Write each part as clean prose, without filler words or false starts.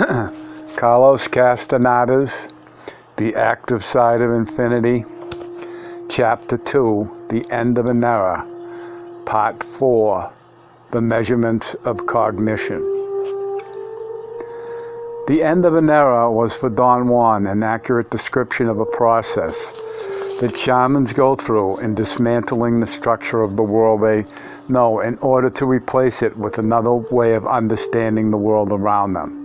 Carlos Castaneda's The Active Side of Infinity, Chapter 2, The End of an Era, Part 4, The Measurements of Cognition. The end of an era was for Don Juan an accurate description of a process that shamans go through in dismantling the structure of the world they know in order to replace it with another way of understanding the world around them.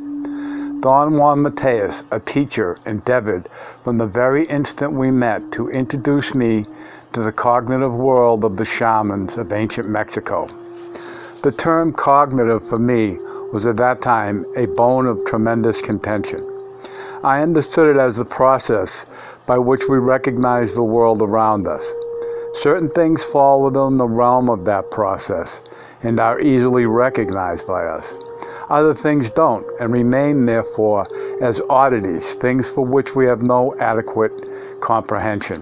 Don Juan Mateus, a teacher, endeavored from the very instant we met to introduce me to the cognitive world of the shamans of ancient Mexico. The term cognitive for me was at that time a bone of tremendous contention. I understood it as the process by which we recognize the world around us. Certain things fall within the realm of that process and are easily recognized by us. Other things don't, and remain therefore as oddities, things for which we have no adequate comprehension.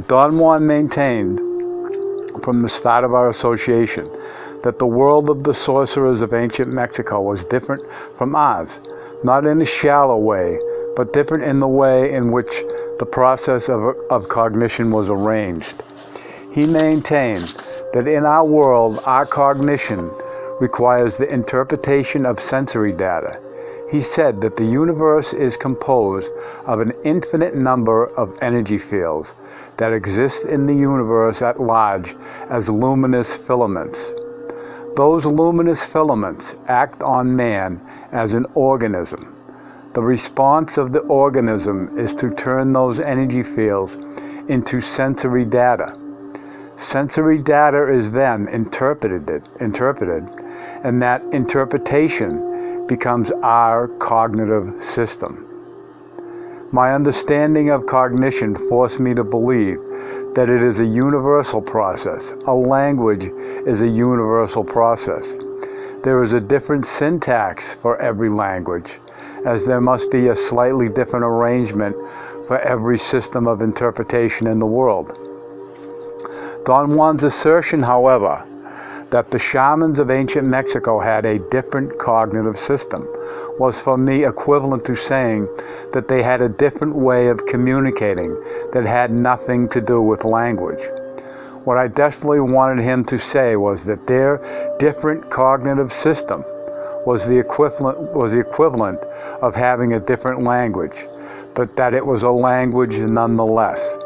Don Juan maintained from the start of our association that the world of the sorcerers of ancient Mexico was different from ours, not in a shallow way, but different in the way in which the process of cognition was arranged. He maintained that in our world, our cognition requires the interpretation of sensory data. He said that the universe is composed of an infinite number of energy fields that exist in the universe at large as luminous filaments. Those luminous filaments act on man as an organism. The response of the organism is to turn those energy fields into sensory data. Sensory data is then interpreted, and that interpretation becomes our cognitive system. My understanding of cognition forced me to believe that it is a universal process. A language is a universal process. There is a different syntax for every language, as there must be a slightly different arrangement for every system of interpretation in the world. Don Juan's assertion, however, that the shamans of ancient Mexico had a different cognitive system was for me equivalent to saying that they had a different way of communicating that had nothing to do with language. What I desperately wanted him to say was that their different cognitive system was the equivalent of having a different language, but that it was a language nonetheless.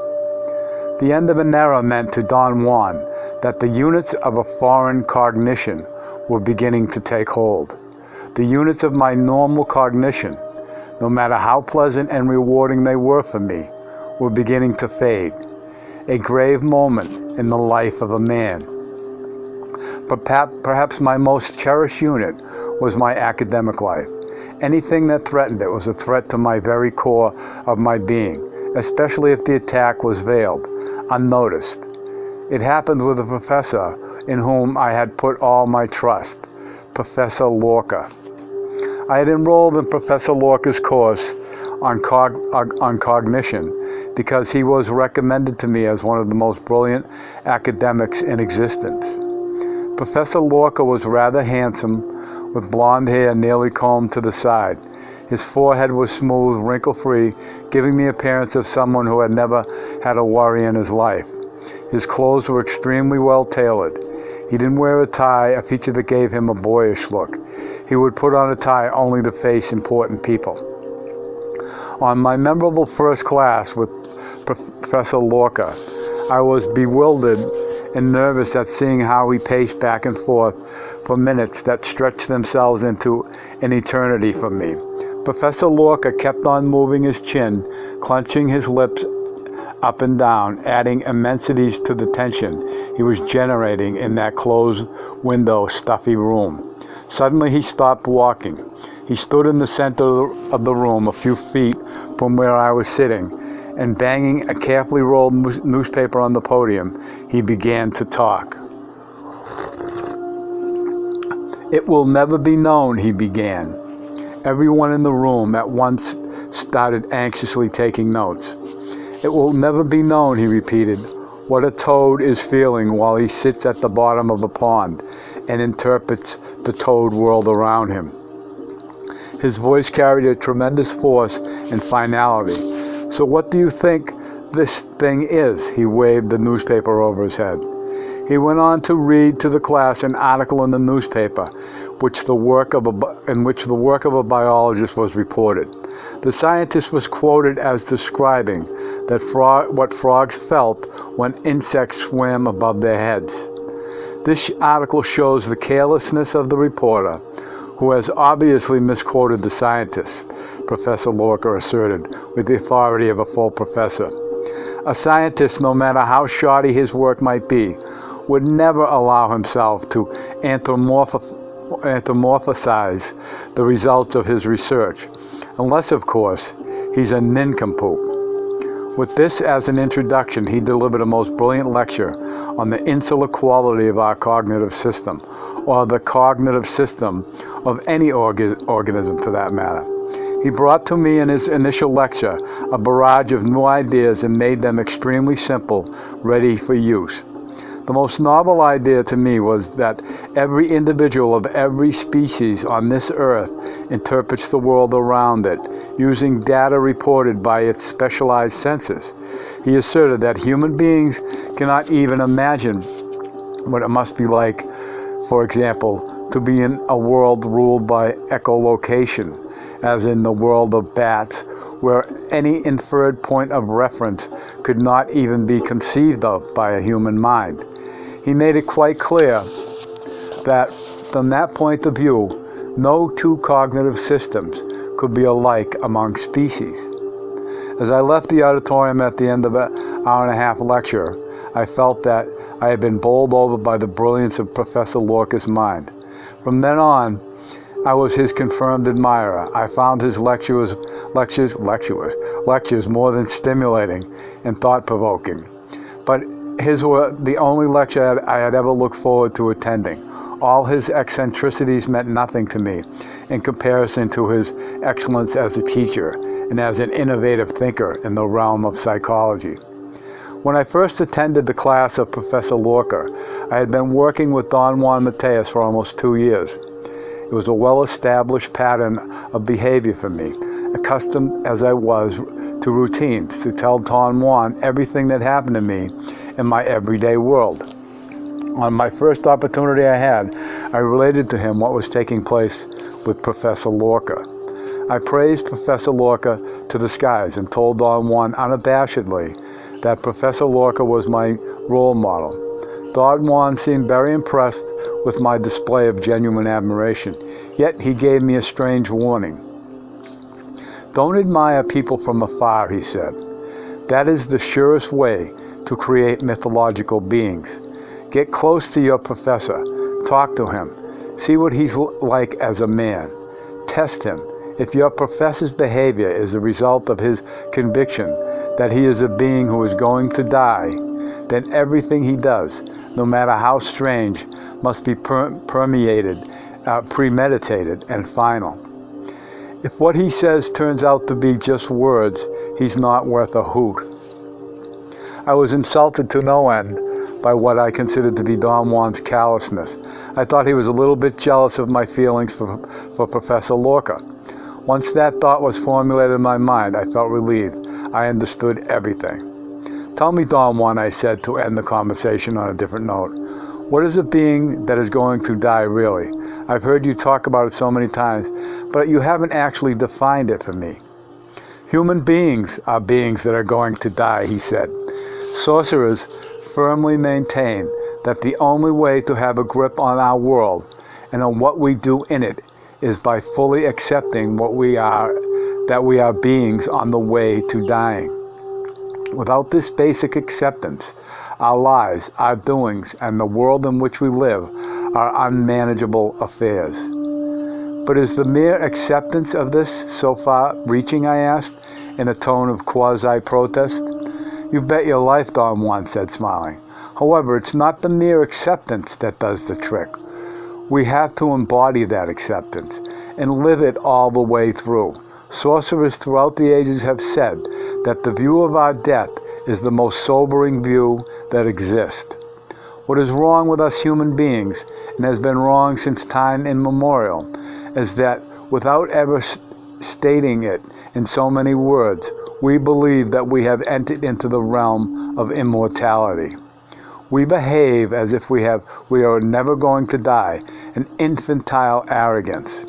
The end of an era meant to Don Juan that the units of a foreign cognition were beginning to take hold. The units of my normal cognition, no matter how pleasant and rewarding they were for me, were beginning to fade. A grave moment in the life of a man. But perhaps my most cherished unit was my academic life. Anything that threatened it was a threat to my very core of my being, especially if the attack was veiled, unnoticed. It happened with a professor in whom I had put all my trust, Professor Lorca. I had enrolled in Professor Lorca's course on cognition because he was recommended to me as one of the most brilliant academics in existence. Professor Lorca was rather handsome, with blonde hair nearly combed to the side. His forehead was smooth, wrinkle-free, giving the appearance of someone who had never had a worry in his life. His clothes were extremely well tailored. He didn't wear a tie, a feature that gave him a boyish look. He would put on a tie only to face important people. On my memorable first class with Professor Lorca, I was bewildered and nervous at seeing how he paced back and forth for minutes that stretched themselves into an eternity for me. Professor Lorca kept on moving his chin, clenching his lips up and down, adding immensities to the tension he was generating in that closed-window, stuffy room. Suddenly he stopped walking. He stood in the center of the room, a few feet from where I was sitting, and banging a carefully rolled newspaper on the podium, he began to talk. "It will never be known," he began. Everyone in the room at once started anxiously taking notes. "It will never be known," he repeated, "what a toad is feeling while he sits at the bottom of a pond and interprets the toad world around him. His voice carried a tremendous force and finality. "So what do you think this thing is?" He waved the newspaper over his head. He went on to read to the class an article in the newspaper in which the work of a biologist was reported. The scientist was quoted as describing what frogs felt when insects swam above their heads. This article shows the carelessness of the reporter, who has obviously misquoted the scientist, Professor Lorca asserted, with the authority of a full professor. A scientist, no matter how shoddy his work might be, would never allow himself to anthropomorphize the results of his research, unless, of course, he's a nincompoop. With this as an introduction, he delivered a most brilliant lecture on the insular quality of our cognitive system, or the cognitive system of any organism for that matter. He brought to me in his initial lecture a barrage of new ideas and made them extremely simple, ready for use. The most novel idea to me was that every individual of every species on this earth interprets the world around it, using data reported by its specialized senses. He asserted that human beings cannot even imagine what it must be like, for example, to be in a world ruled by echolocation, as in the world of bats, where any inferred point of reference could not even be conceived of by a human mind. He made it quite clear that from that point of view, no two cognitive systems could be alike among species. As I left the auditorium at the end of an hour-and-a-half lecture, I felt that I had been bowled over by the brilliance of Professor Lorca's mind. From then on, I was his confirmed admirer. I found his lectures more than stimulating and thought-provoking. But his were the only lecture I had ever looked forward to attending. All his eccentricities meant nothing to me in comparison to his excellence as a teacher and as an innovative thinker in the realm of psychology. When I first attended the class of Professor Lorca, I had been working with Don Juan Mateus for almost 2 years. It was a well-established pattern of behavior for me, accustomed as I was to routines, to tell Don Juan everything that happened to me in my everyday world. On my first opportunity I had, I related to him what was taking place with Professor Lorca. I praised Professor Lorca to the skies and told Don Juan unabashedly that Professor Lorca was my role model. Don Juan seemed very impressed with my display of genuine admiration, yet he gave me a strange warning. "Don't admire people from afar," he said. "That is the surest way to create mythological beings. Get close to your professor, talk to him, see what he's like as a man, test him. If your professor's behavior is the result of his conviction that he is a being who is going to die, then everything he does, no matter how strange, must be premeditated and final. If what he says turns out to be just words, he's not worth a hoot." I was insulted to no end by what I considered to be Don Juan's callousness. I thought he was a little bit jealous of my feelings for Professor Lorca. Once that thought was formulated in my mind, I felt relieved. I understood everything. "Tell me, Don Juan," I said to end the conversation on a different note, "what is a being that is going to die really? I've heard you talk about it so many times, but you haven't actually defined it for me." "Human beings are beings that are going to die," he said. "Sorcerers firmly maintain that the only way to have a grip on our world and on what we do in it is by fully accepting that we are beings on the way to dying. Without this basic acceptance, our lives, our doings, and the world in which we live are unmanageable affairs." "But is the mere acceptance of this so far-reaching?" I asked, in a tone of quasi-protest. "You bet your life," Don Juan said, smiling. "However, it's not the mere acceptance that does the trick. We have to embody that acceptance and live it all the way through. Sorcerers throughout the ages have said that the view of our death is the most sobering view that exists. What is wrong with us human beings, and has been wrong since time immemorial, is that Without ever stating it in so many words, we believe that we have entered into the realm of immortality. We behave as if we are never going to die, an infantile arrogance.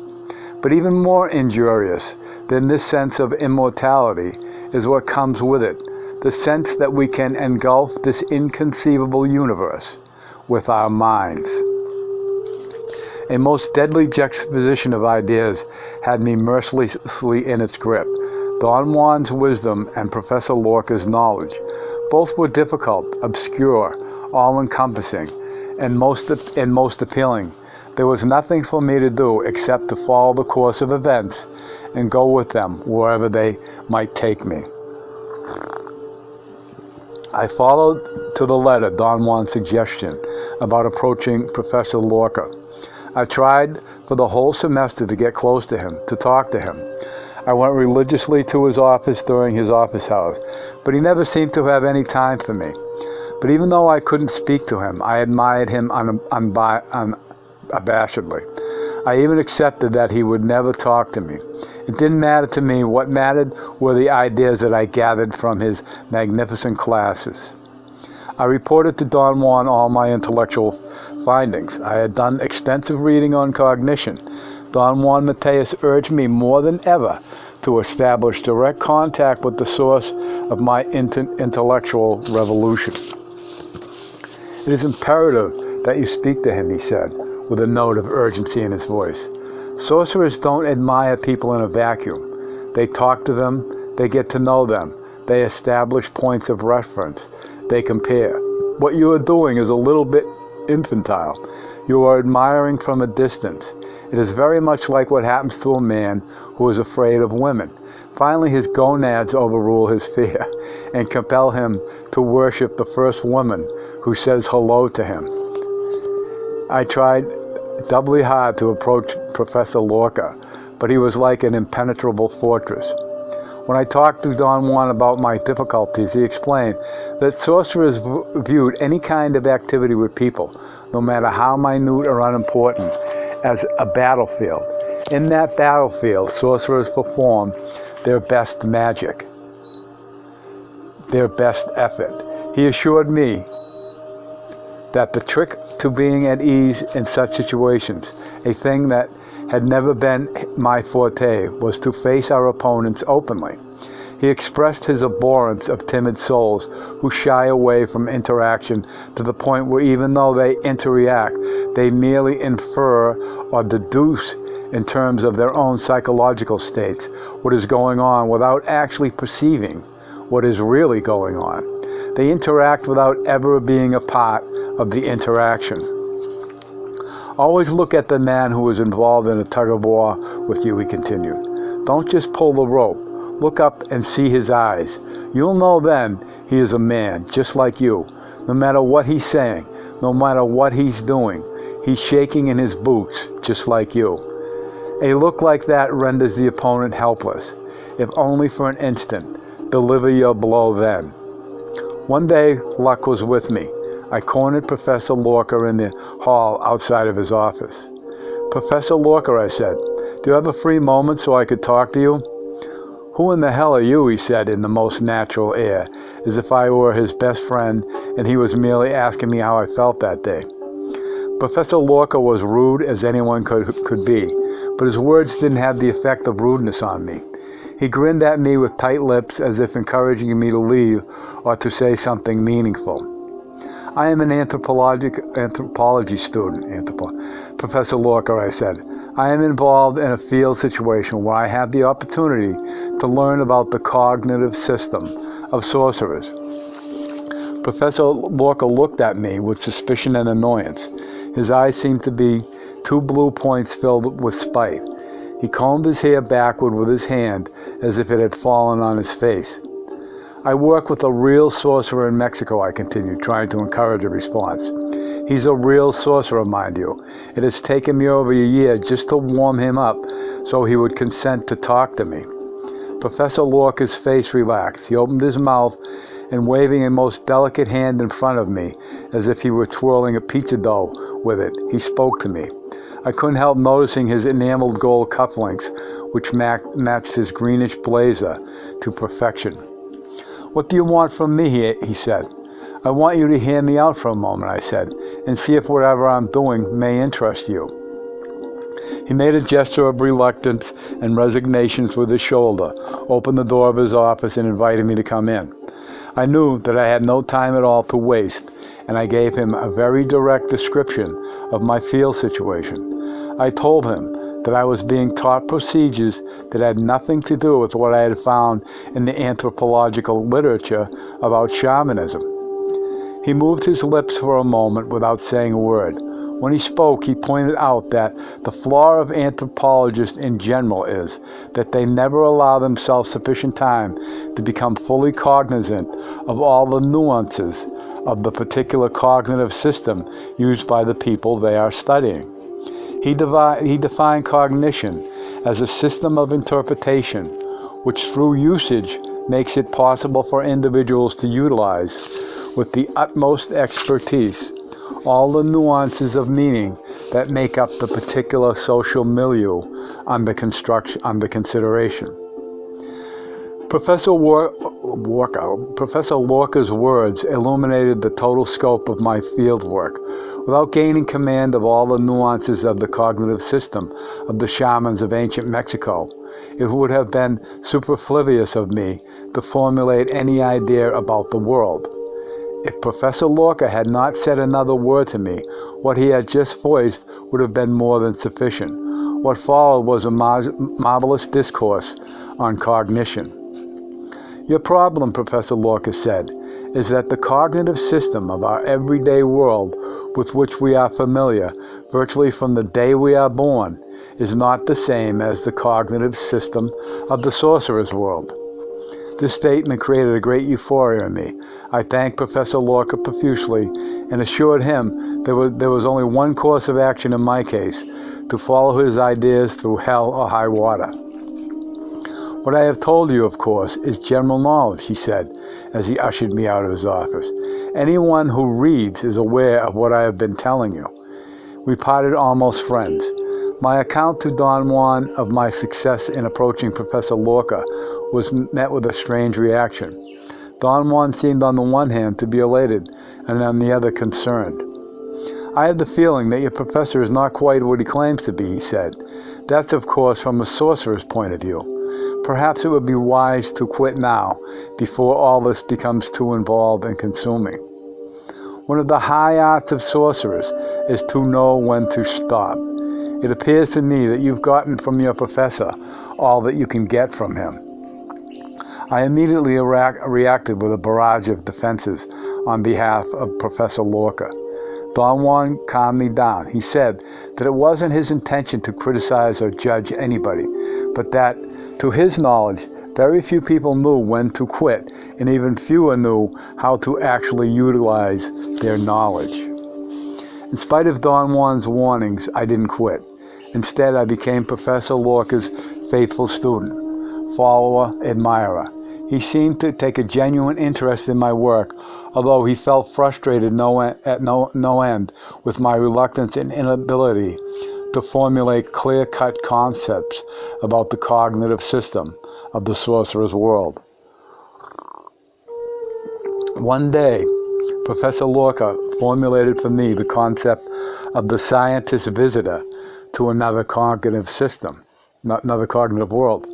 But even more injurious than this sense of immortality is what comes with it, the sense that we can engulf this inconceivable universe with our minds. A most deadly juxtaposition of ideas had me mercilessly in its grip. Don Juan's wisdom and Professor Lorca's knowledge. Both were difficult, obscure, all-encompassing, and most appealing. There was nothing for me to do except to follow the course of events and go with them wherever they might take me. I followed to the letter Don Juan's suggestion about approaching Professor Lorca. I tried for the whole semester to get close to him, to talk to him. I went religiously to his office during his office hours, but he never seemed to have any time for me. But even though I couldn't speak to him, I admired him unabashedly. I even accepted that he would never talk to me. It didn't matter to me. What mattered were the ideas that I gathered from his magnificent classes. I reported to Don Juan all my intellectual findings. I had done extensive reading on cognition. Don Juan Mateus urged me more than ever to establish direct contact with the source of my intellectual revolution. It is imperative that you speak to him, he said, with a note of urgency in his voice. Sorcerers don't admire people in a vacuum. They talk to them, they get to know them, they establish points of reference, they compare. What you are doing is a little bit infantile. You are admiring from a distance. It is very much like what happens to a man who is afraid of women. Finally, his gonads overrule his fear and compel him to worship the first woman who says hello to him. I tried doubly hard to approach Professor Lorca, but he was like an impenetrable fortress. When I talked to Don Juan about my difficulties, he explained that sorcerers viewed any kind of activity with people, no matter how minute or unimportant, as a battlefield. In that battlefield, sorcerers perform their best magic, their best effort. He assured me that the trick to being at ease in such situations, a thing that had never been my forte, was to face our opponents openly. He expressed his abhorrence of timid souls who shy away from interaction to the point where even though they interact, they merely infer or deduce in terms of their own psychological states what is going on without actually perceiving what is really going on. They interact without ever being a part of the interaction. Always look at the man who is involved in a tug-of-war with you, he continued. Don't just pull the rope. Look up and see his eyes. You'll know then he is a man, just like you. No matter what he's saying, no matter what he's doing, he's shaking in his boots, just like you. A look like that renders the opponent helpless. If only for an instant, deliver your blow then. One day, luck was with me. I cornered Professor Lorca in the hall outside of his office. Professor Lorca, I said, do you have a free moment so I could talk to you? Who in the hell are you, he said in the most natural air, as if I were his best friend and he was merely asking me how I felt that day. Professor Lorca was rude as anyone could be, but his words didn't have the effect of rudeness on me. He grinned at me with tight lips as if encouraging me to leave or to say something meaningful. I am an anthropology student, Professor Lorca, I said. I am involved in a field situation where I have the opportunity to learn about the cognitive system of sorcerers. Professor Lorca looked at me with suspicion and annoyance. His eyes seemed to be two blue points filled with spite. He combed his hair backward with his hand as if it had fallen on his face. I work with a real sorcerer in Mexico, I continued, trying to encourage a response. He's a real sorcerer, mind you. It has taken me over a year just to warm him up so he would consent to talk to me. Professor Lorca's face relaxed. He opened his mouth and waving a most delicate hand in front of me, as if he were twirling a pizza dough with it, he spoke to me. I couldn't help noticing his enameled gold cufflinks, which matched his greenish blazer to perfection. "What do you want from me?" he said. "I want you to hear me out for a moment," I said, "and see if whatever I'm doing may interest you." He made a gesture of reluctance and resignation with his shoulder, opened the door of his office, and invited me to come in. I knew that I had no time at all to waste, and I gave him a very direct description of my field situation. I told him that I was being taught procedures that had nothing to do with what I had found in the anthropological literature about shamanism. He moved his lips for a moment without saying a word. When he spoke, he pointed out that the flaw of anthropologists in general is that they never allow themselves sufficient time to become fully cognizant of all the nuances of the particular cognitive system used by the people they are studying. He defined cognition as a system of interpretation which through usage makes it possible for individuals to utilize with the utmost expertise all the nuances of meaning that make up the particular social milieu under consideration. Professor Lorca's words illuminated the total scope of my field work. Without gaining command of all the nuances of the cognitive system of the shamans of ancient Mexico, it would have been superfluous of me to formulate any idea about the world. If Professor Lorca had not said another word to me, what he had just voiced would have been more than sufficient. What followed was a marvelous discourse on cognition. "Your problem," Professor Lorca said, "is that the cognitive system of our everyday world with which we are familiar virtually from the day we are born is not the same as the cognitive system of the sorcerer's world." This statement created a great euphoria in me. I thanked Professor Lorca profusely and assured him there was only one course of action in my case, to follow his ideas through hell or high water. "What I have told you, of course, is general knowledge," he said as he ushered me out of his office. "Anyone who reads is aware of what I have been telling you." We parted almost friends. My account to Don Juan of my success in approaching Professor Lorca was met with a strange reaction. Don Juan seemed on the one hand to be elated and on the other concerned. "I have the feeling that your professor is not quite what he claims to be," he said. "That's of course from a sorcerer's point of view. Perhaps it would be wise to quit now, before all this becomes too involved and consuming. One of the high arts of sorcerers is to know when to stop. It appears to me that you've gotten from your professor all that you can get from him." I immediately reacted with a barrage of defenses on behalf of Professor Lorca. Don Juan calmed me down. He said that it wasn't his intention to criticize or judge anybody, but that, to his knowledge, very few people knew when to quit, and even fewer knew how to actually utilize their knowledge. In spite of Don Juan's warnings, I didn't quit. Instead, I became Professor Lorca's faithful student, follower, admirer. He seemed to take a genuine interest in my work, although he felt frustrated at no end with my reluctance and inability to formulate clear-cut concepts about the cognitive system of the sorcerer's world. One day, Professor Lorca formulated for me the concept of the scientist's visitor to another cognitive system, another cognitive world.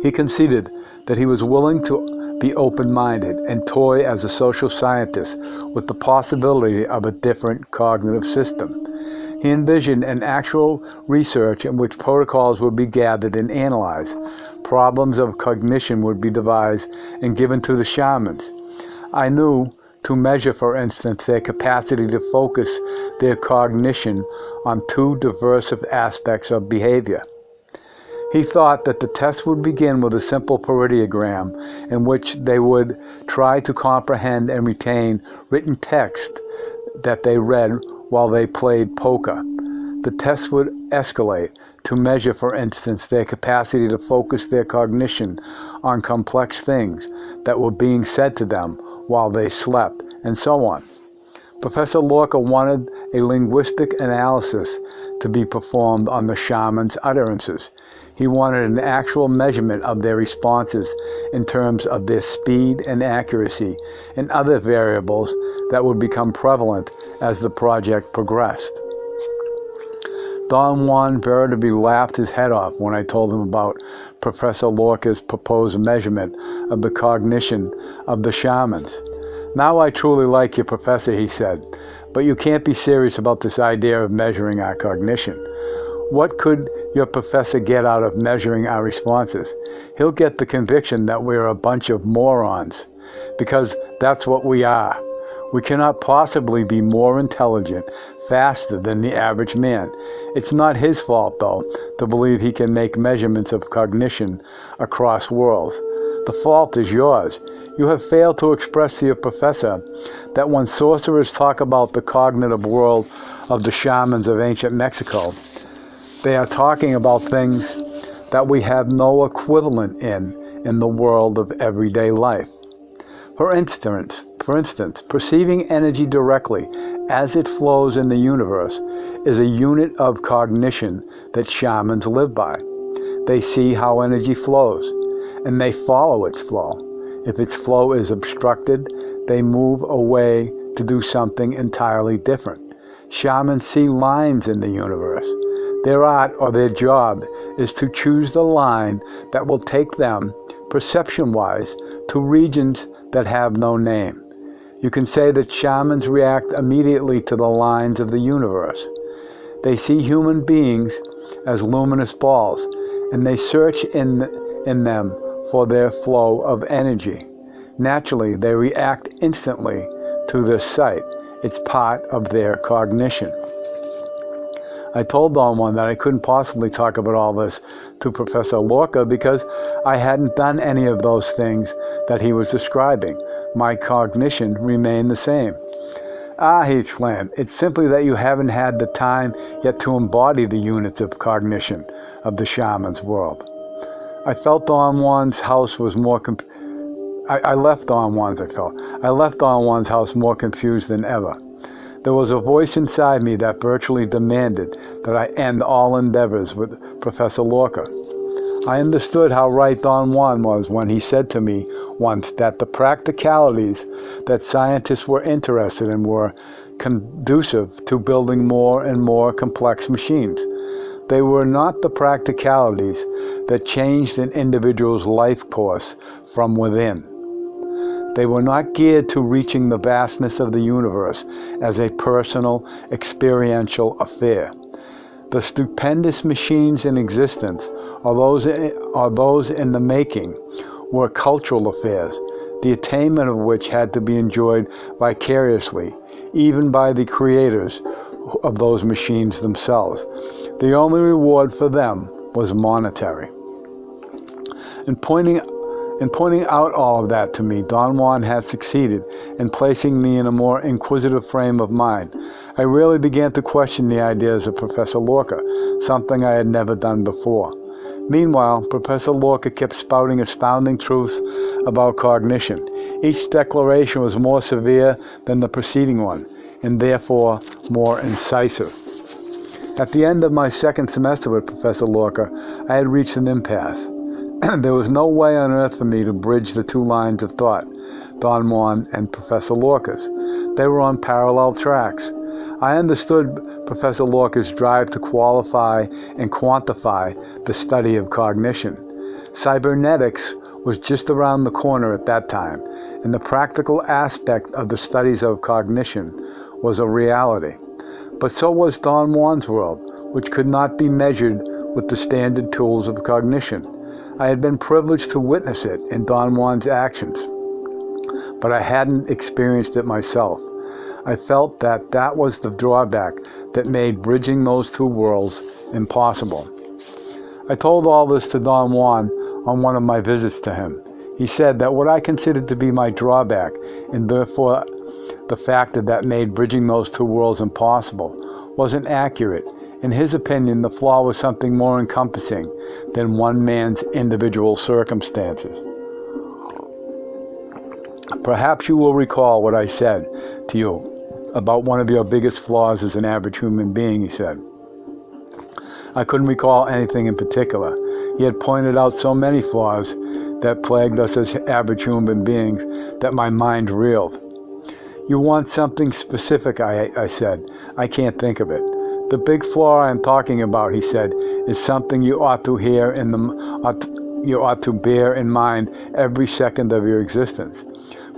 He conceded that he was willing to be open-minded and toy as a social scientist with the possibility of a different cognitive system. He envisioned an actual research in which protocols would be gathered and analyzed. Problems of cognition would be devised and given to the shamans. I knew to measure, for instance, their capacity to focus their cognition on two diversive aspects of behavior. He thought that the test would begin with a simple pariedogram in which they would try to comprehend and retain written text that they read while they played poker. The test would escalate to measure, for instance, their capacity to focus their cognition on complex things that were being said to them while they slept, and so on. Professor Lorca wanted a linguistic analysis to be performed on the shaman's utterances. He wanted an actual measurement of their responses in terms of their speed and accuracy and other variables that would become prevalent as the project progressed. Don Juan veritably laughed his head off when I told him about Professor Lorca's proposed measurement of the cognition of the shamans. "Now I truly like you, Professor," he said, "but you can't be serious about this idea of measuring our cognition. What could your professor get out of measuring our responses? He'll get the conviction that we're a bunch of morons, because that's what we are. We cannot possibly be more intelligent, faster than the average man. It's not his fault, though, to believe he can make measurements of cognition across worlds. The fault is yours. You have failed to express to your professor that when sorcerers talk about the cognitive world of the shamans of ancient Mexico, they are talking about things that we have no equivalent in the world of everyday life. For instance, perceiving energy directly as it flows in the universe is a unit of cognition that shamans live by. They see how energy flows, and they follow its flow. If its flow is obstructed, they move away to do something entirely different. Shamans see lines in the universe. Their art or their job is to choose the line that will take them, perception-wise, to regions that have no name. You can say that shamans react immediately to the lines of the universe. They see human beings as luminous balls, and they search in them for their flow of energy. Naturally, they react instantly to this sight. It's part of their cognition. I told Don Juan that I couldn't possibly talk about all this to Professor Lorca because I hadn't done any of those things that he was describing. My cognition remained the same. "Ah," he exclaimed, "it's simply that you haven't had the time yet to embody the units of cognition of the shaman's world." I felt Don Juan's house was more I left Don Juan's house more confused than ever. There was a voice inside me that virtually demanded that I end all endeavors with Professor Lorca. I understood how right Don Juan was when he said to me once that the practicalities that scientists were interested in were conducive to building more and more complex machines. They were not the practicalities that changed an individual's life course from within. They were not geared to reaching the vastness of the universe as a personal, experiential affair. The stupendous machines in existence, or those in the making, were cultural affairs, the attainment of which had to be enjoyed vicariously, even by the creators of those machines themselves. The only reward for them was monetary. In pointing out all of that to me, Don Juan had succeeded in placing me in a more inquisitive frame of mind. I really began to question the ideas of Professor Lorca, something I had never done before. Meanwhile, Professor Lorca kept spouting astounding truths about cognition. Each declaration was more severe than the preceding one, and therefore more incisive. At the end of my second semester with Professor Lorca, I had reached an impasse. There was no way on earth for me to bridge the two lines of thought, Don Juan and Professor Lorca's. They were on parallel tracks. I understood Professor Lorca's drive to qualify and quantify the study of cognition. Cybernetics was just around the corner at that time, and the practical aspect of the studies of cognition was a reality. But so was Don Juan's world, which could not be measured with the standard tools of cognition. I had been privileged to witness it in Don Juan's actions, but I hadn't experienced it myself. I felt that that was the drawback that made bridging those two worlds impossible. I told all this to Don Juan on one of my visits to him. He said that what I considered to be my drawback, and therefore the factor that made bridging those two worlds impossible, wasn't accurate. In his opinion, the flaw was something more encompassing than one man's individual circumstances. Perhaps you will recall what I said to you about one of your biggest flaws as an average human being, he said. I couldn't recall anything in particular. He had pointed out so many flaws that plagued us as average human beings that my mind reeled. You want something specific, I said. I can't think of it. The big flaw I'm talking about, he said, is something you ought to bear in mind every second of your existence.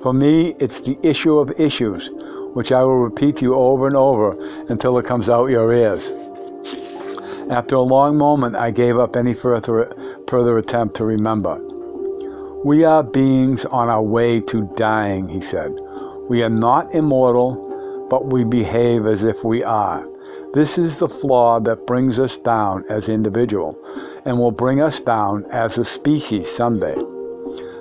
For me, it's the issue of issues, which I will repeat to you over and over until it comes out your ears. After a long moment, I gave up any further attempt to remember. We are beings on our way to dying, he said. We are not immortal, but we behave as if we are. This is the flaw that brings us down as individuals and will bring us down as a species someday.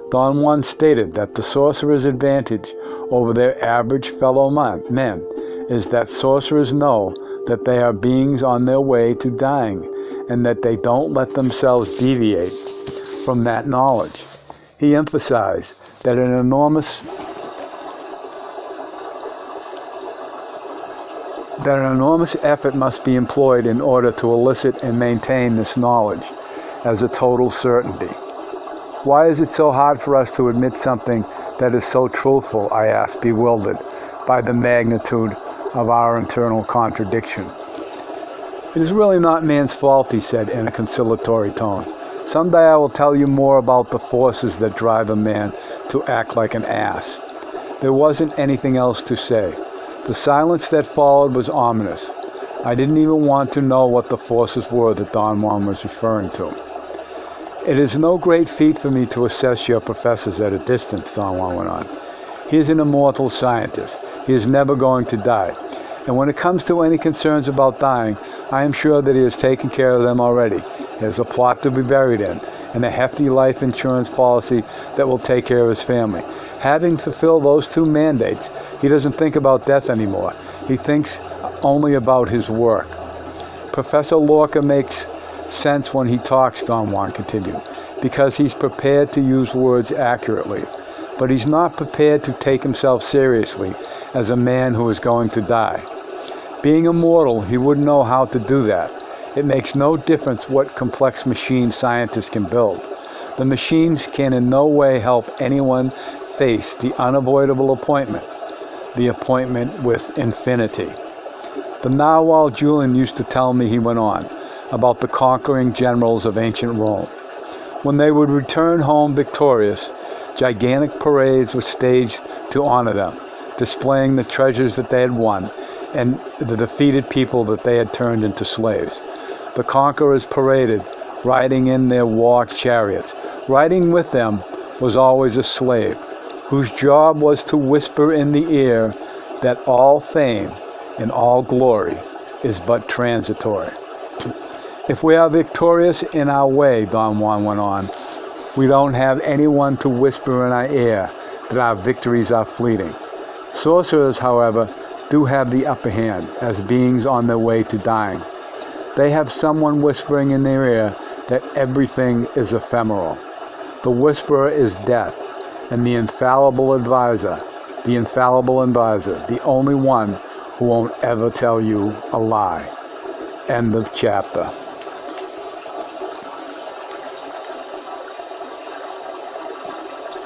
Don Juan stated that the sorcerer's advantage over their average fellow men is that sorcerers know that they are beings on their way to dying and that they don't let themselves deviate from that knowledge. He emphasized that an enormous effort must be employed in order to elicit and maintain this knowledge as a total certainty. Why is it so hard for us to admit something that is so truthful, I asked, bewildered by the magnitude of our internal contradiction. It is really not man's fault, he said in a conciliatory tone. Someday I will tell you more about the forces that drive a man to act like an ass. There wasn't anything else to say. The silence that followed was ominous. I didn't even want to know what the forces were that Don Juan was referring to. It is no great feat for me to assess your professors at a distance, Don Juan went on. He is an immortal scientist. He is never going to die. And when it comes to any concerns about dying, I am sure that he has taken care of them already. He has a plot to be buried in, and a hefty life insurance policy that will take care of his family. Having fulfilled those two mandates, he doesn't think about death anymore. He thinks only about his work. Professor Lorca makes sense when he talks, Don Juan continued, because he's prepared to use words accurately. But he's not prepared to take himself seriously as a man who is going to die. Being immortal, he wouldn't know how to do that. It makes no difference what complex machine scientists can build. The machines can in no way help anyone face the unavoidable appointment, the appointment with infinity. The narwhal Julian used to tell me, he went on, about the conquering generals of ancient Rome. When they would return home victorious, gigantic parades were staged to honor them, displaying the treasures that they had won and the defeated people that they had turned into slaves. The conquerors paraded, riding in their war chariots. Riding with them was always a slave, whose job was to whisper in the ear that all fame and all glory is but transitory. If we are victorious in our way, Don Juan went on, we don't have anyone to whisper in our ear that our victories are fleeting. Sorcerers, however, do have the upper hand as beings on their way to dying. They have someone whispering in their ear that everything is ephemeral. The whisperer is death, and the infallible advisor, the only one who won't ever tell you a lie. End of chapter.